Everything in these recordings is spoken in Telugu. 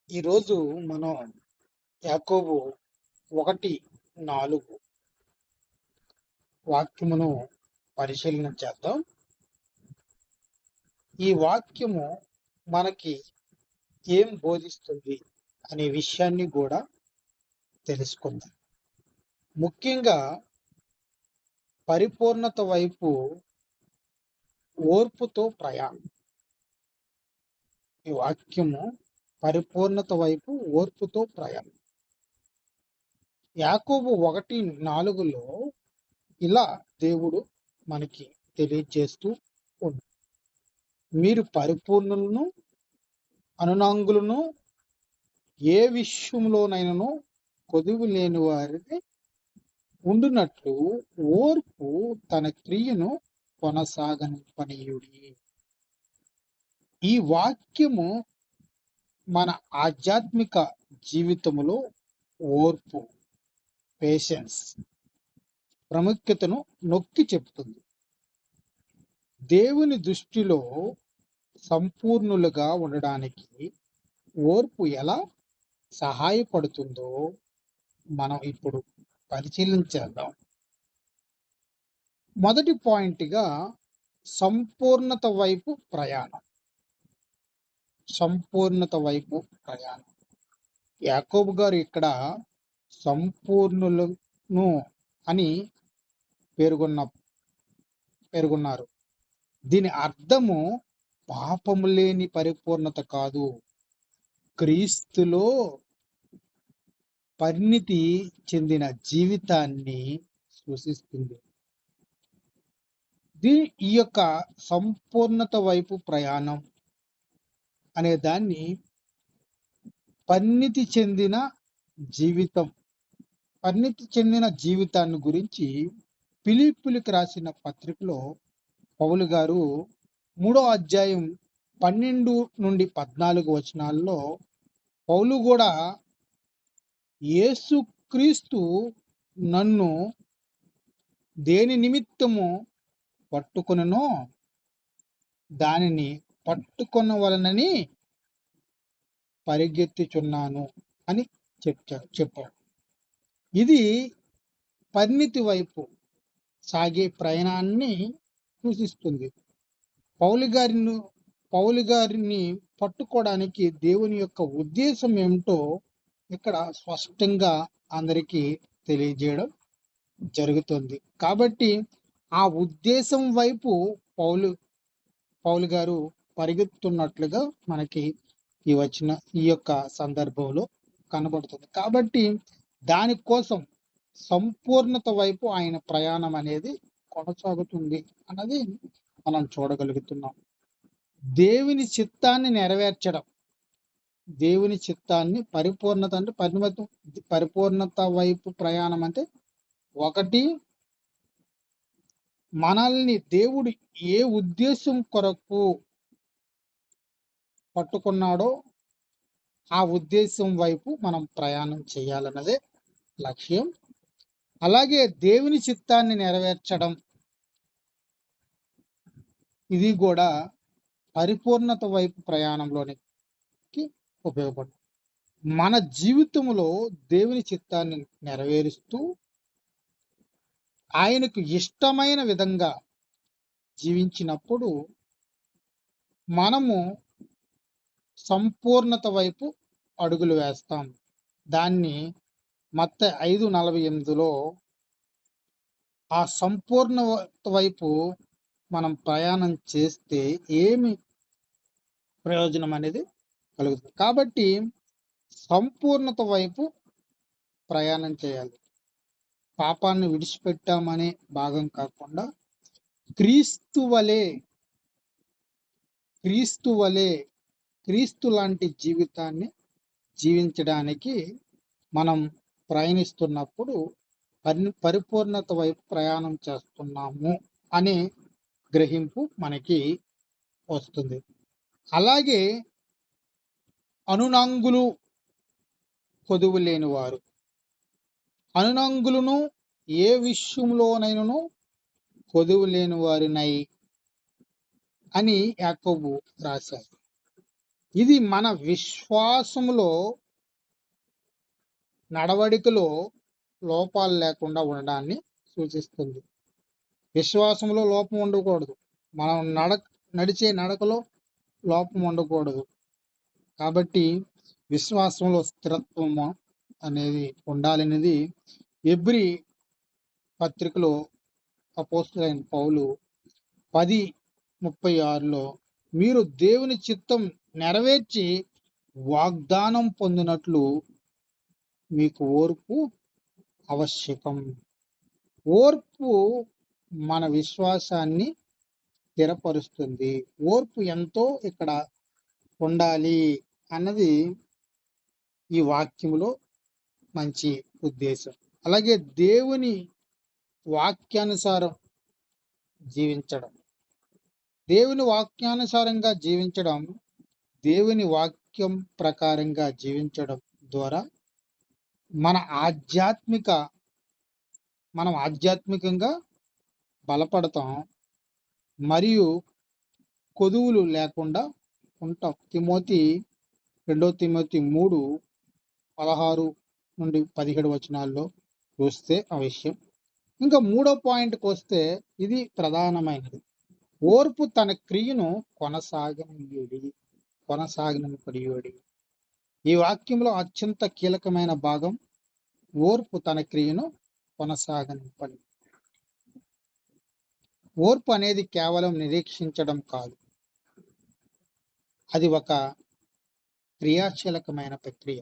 ఈరోజు మనం యాకోబు 1:4 వాక్యమును పరిశీలన చేద్దాం. ఈ వాక్యము మనకి ఏం బోధిస్తుంది అనే విషయాన్ని కూడా తెలుసుకుందాం. ముఖ్యంగా పరిపూర్ణత వైపు ఓర్పుతో ప్రయాణం. ఈ వాక్యము పరిపూర్ణత వైపు ఓర్పుతో ప్రయాణం. యాకోబు 1:4లో ఇలా దేవుడు మనకి తెలియజేస్తూ ఉంది. మీరు పరిపూర్ణులను అనునాంగులను ఏ విషయంలోనైనను కొదువు లేని వారిని ఉండునట్లు ఓర్పు తన క్రియను కొనసాగనివ్వనీయుడి. ఈ వాక్యము మన ఆధ్యాత్మిక జీవితములో ఓర్పు, పేషెన్స్ ప్రాముఖ్యతను నొక్కి చెప్తుంది. దేవుని దృష్టిలో సంపూర్ణులుగా ఉండడానికి ఓర్పు ఎలా సహాయపడుతుందో మనం ఇప్పుడు పరిశీలించేద్దాం. మొదటి పాయింట్గా సంపూర్ణత వైపు ప్రయాణం. సంపూర్ణత వైపు ప్రయాణం. యాకోబు గారు ఇక్కడ సంపూర్ణులను అని పేర్కొన్నారు. దీని అర్థము పాపము లేని పరిపూర్ణత కాదు, క్రీస్తులో పరిణితి చెందిన జీవితాన్ని సూచిస్తుంది. ఈ యొక్క సంపూర్ణత వైపు ప్రయాణం అనే దాన్ని పరిణితి చెందిన జీవితాన్ని గురించి ఫిలిప్పీయులకు రాసిన పత్రికలో పౌలు గారు 3వ అధ్యాయం 12 నుండి 14 వచనాల్లో పౌలు కూడా యేసుక్రీస్తు నన్ను దేని నిమిత్తము పట్టుకొనెనో దానిని పట్టుకొనవలనని పరిగెత్తుచున్నాను అని చెప్పాడు. ఇది పరిణితి వైపు సాగే ప్రయాణాన్ని సూచిస్తుంది. పౌలు గారిని పట్టుకోవడానికి దేవుని యొక్క ఉద్దేశం ఏమిటో ఇక్కడ స్పష్టంగా అందరికీ తెలియజేయడం జరుగుతుంది. కాబట్టి ఆ ఉద్దేశం వైపు పౌలు గారు పరిగెత్తుతున్నట్లుగా మనకి ఈ యొక్క సందర్భంలో కనబడుతుంది. కాబట్టి దానికోసం సంపూర్ణత వైపు ఆయన ప్రయాణం అనేది కొనసాగుతుంది అన్నది మనం చూడగలుగుతున్నాం. దేవుని చిత్తాన్ని నెరవేర్చడం, దేవుని చిత్తాన్ని పరిపూర్ణత అంటే పరిపూర్ణత వైపు ప్రయాణం అంటే ఒకటి, మనల్ని దేవుడు ఏ ఉద్దేశం కొరకు పట్టుకున్నాడో ఆ ఉద్దేశం వైపు మనం ప్రయాణం చేయాలన్నదే లక్ష్యం. అలాగే దేవుని చిత్తాన్ని నెరవేర్చడం, ఇది కూడా పరిపూర్ణత వైపు ప్రయాణంలోనికి ఉపయోగపడుతుంది. మన జీవితంలో దేవుని చిత్తాన్ని నెరవేరుస్తూ ఆయనకు ఇష్టమైన విధంగా జీవించినప్పుడు మనము సంపూర్ణత వైపు అడుగులు వేస్తాం. దాన్ని మత్తయి 5:48లో ఆ సంపూర్ణత వైపు మనం ప్రయాణం చేస్తే ఏమి ప్రయోజనం అనేది కలుగుతుంది. కాబట్టి సంపూర్ణత వైపు ప్రయాణం చేయాలి. పాపాన్ని విడిచిపెట్టామనే భాగం కాకుండా క్రీస్తు లాంటి జీవితాన్ని జీవించడానికి మనం ప్రయాణిస్తున్నప్పుడు పరిపూర్ణత వైపు ప్రయాణం చేస్తున్నాము అనే గ్రహింపు మనకి వస్తుంది. అలాగే అనునాంగులు కొదువు లేని వారు, అనునాంగులను ఏ విషయంలోనైనను కొదువు లేని వారినై అని యాకోబు రాశారు. ఇది మన విశ్వాసములో నడవడికలో లోపాలు లేకుండా ఉండడాన్ని సూచిస్తుంది. విశ్వాసంలో లోపం ఉండకూడదు. మనం నడిచే నడకలో లోపం ఉండకూడదు. కాబట్టి విశ్వాసంలో స్థిరత్వము అనేది ఉండాలనేది హెబ్రీ పత్రికలో అపోస్తలుడైన పౌలు 10:36లో మీరు దేవుని చిత్తం నెరవేర్చి వాగ్దానం పొందినట్లు మీకు ఓర్పు ఆవశ్యకం. ఓర్పు మన విశ్వాసాన్ని స్థిరపరుస్తుంది. ఓర్పు ఎంతో ఇక్కడ ఉండాలి అన్నది ఈ వాక్యములో మంచి ఉద్దేశం. అలాగే దేవుని వాక్యానుసారం జీవించడం, దేవుని వాక్యానుసారంగా జీవించడం, దేవుని వాక్యం ప్రకారంగా జీవించడం ద్వారా మనం ఆధ్యాత్మికంగా బలపడతాం మరియు కొదువులు లేకుండా ఉంటాం. 2 తిమోతి 3:16-17 చూస్తే ఆ విషయం. ఇంకా 3వ పాయింట్కి వస్తే ఇది ప్రధానమైనది. ఓర్పు తన క్రియను కొనసాగనివ్వడి. ఈ వాక్యంలో అత్యంత కీలకమైన భాగం ఓర్పు తన క్రియను కొనసాగనివ్వడి. ఓర్పు అనేది కేవలం నిరీక్షించడం కాదు, అది ఒక క్రియాశీలకమైన ప్రక్రియ.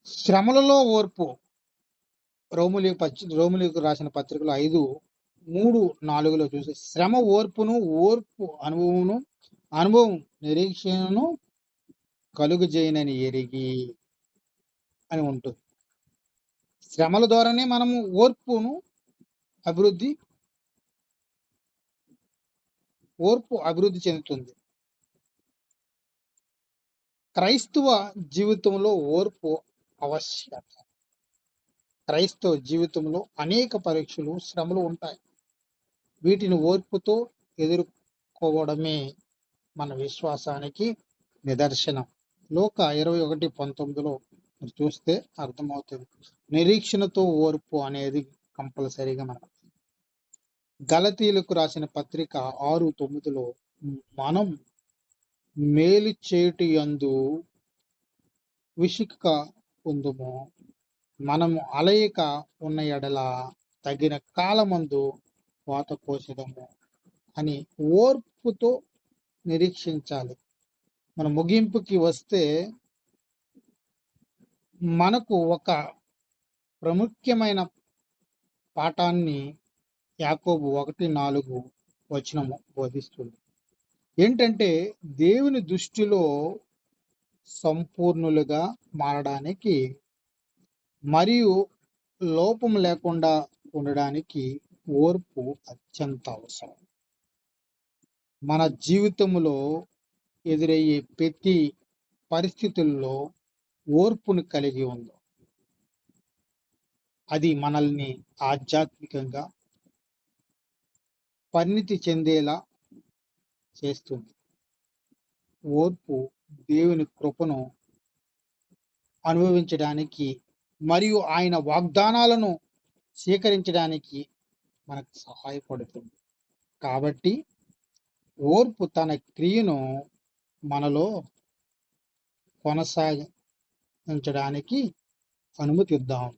శ్రమలలో ఓర్పు రోమిలకు రాసిన పత్రికలో 5:3-4 చూసి శ్రమ ఓర్పును, ఓర్పు అనుభవం నిరీక్షణను కలుగజేయనని ఎరిగి అని ఉంటుంది. శ్రమల ద్వారానే మనము ఓర్పు అభివృద్ధి చెందుతుంది. క్రైస్తవ జీవితంలో ఓర్పు ఆవశ్యకత. క్రైస్తవ జీవితంలో అనేక పరీక్షలు, శ్రమలు ఉంటాయి. వీటిని ఓర్పుతో ఎదుర్కోవడమే మన విశ్వాసానికి నిదర్శనం. లోక 21:19 చూస్తే అర్థమవుతుంది. నిరీక్షణతో ఓర్పు అనేది కంపల్సరీగా మనం. గలతీయులకు రాసిన పత్రిక 6:9 మనం మేలు చేయుట యందు విసుక పొందుము, మనము అలయక ఉన్న ఎడల తగిన కాలమందు కోత కోసెదము అని ఓర్పుతో నిరీక్షించాలి. మన ముగింపుకి వస్తే మనకు ఒక ప్రాముఖ్యమైన పాఠాన్ని యాకోబు 1:4 బోధిస్తుంది. ఏంటంటే దేవుని దృష్టిలో సంపూర్ణులుగా మారడానికి మరియు లోపం లేకుండా ఉండడానికి ఓర్పు అత్యంత అవసరం. మన జీవితంలో ఎదురయ్యే ప్రతి పరిస్థితుల్లో ఓర్పును కలిగి ఉందో అది మనల్ని ఆధ్యాత్మికంగా పరిణితి చెందేలా చేస్తుంది. ఓర్పు దేవుని కృపను అనుభవించడానికి మరియు ఆయన వాగ్దానాలను స్వీకరించడానికి మనకు సహాయపడుతుంది. కాబట్టి ఓర్పు తన క్రియను మనలో కొనసాగించడానికి అనుమతిద్దాం.